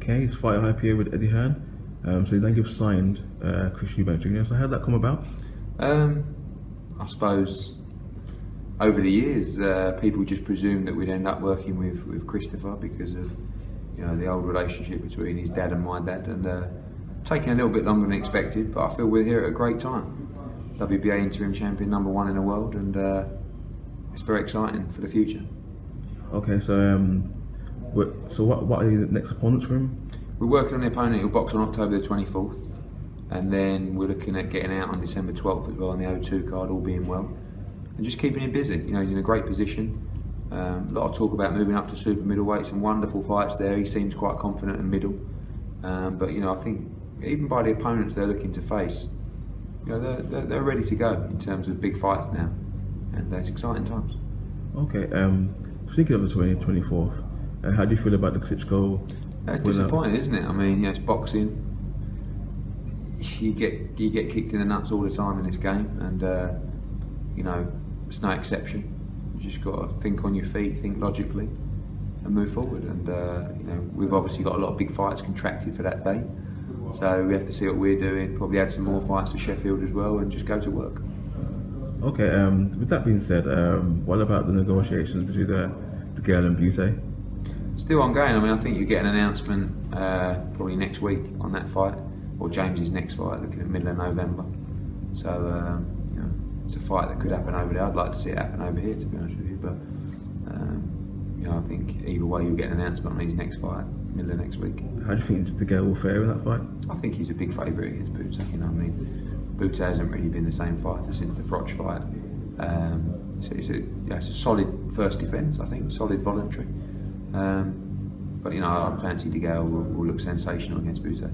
Okay, it's FightHype here with Eddie Hearn. So then you've signed Chris Eubank Jr. So how did that come about? I suppose over the years, people just presumed that we'd end up working with Christopher because of the old relationship between his dad and my dad, and taking a little bit longer than expected. But I feel we're here at a great time. WBA interim champion, #1 in the world, and it's very exciting for the future. Okay, so what are the next opponents for him? We're working on the opponent who'll box on October the 24th, and then we're looking at getting out on December 12th as well on the O2 card, all being well, and just keeping him busy. He's in a great position. A lot of talk about moving up to super middleweight, some wonderful fights there. He seems quite confident in middle, but I think even by the opponents they're looking to face, they're ready to go in terms of big fights now, and it's exciting times. Okay, speaking of the 24th, how do you feel about the Klitschko? It's disappointing, isn't it? I mean, it's boxing. You get kicked in the nuts all the time in this game, and it's no exception. You just got to think on your feet, think logically, and move forward. And we've obviously got a lot of big fights contracted for that day, so we have to see what we're doing. Probably add some more fights to Sheffield as well, and just go to work. Okay. With that being said, what about the negotiations between Degale and Bute? Still ongoing. I mean, I think you get an announcement probably next week on that fight, or James's next fight, looking at middle of November. So it's a fight that could happen over there. I'd like to see it happen over here, to be honest with you. But I think either way, you'll get an announcement on his next fight, middle of next week. How do you think Degale will fare in that fight? I think he's a big favourite against Bute. I mean, Bute hasn't really been the same fighter since the Froch fight. So it's a solid first defence, I think, solid voluntary. But I fancy Degale will look sensational against Bute.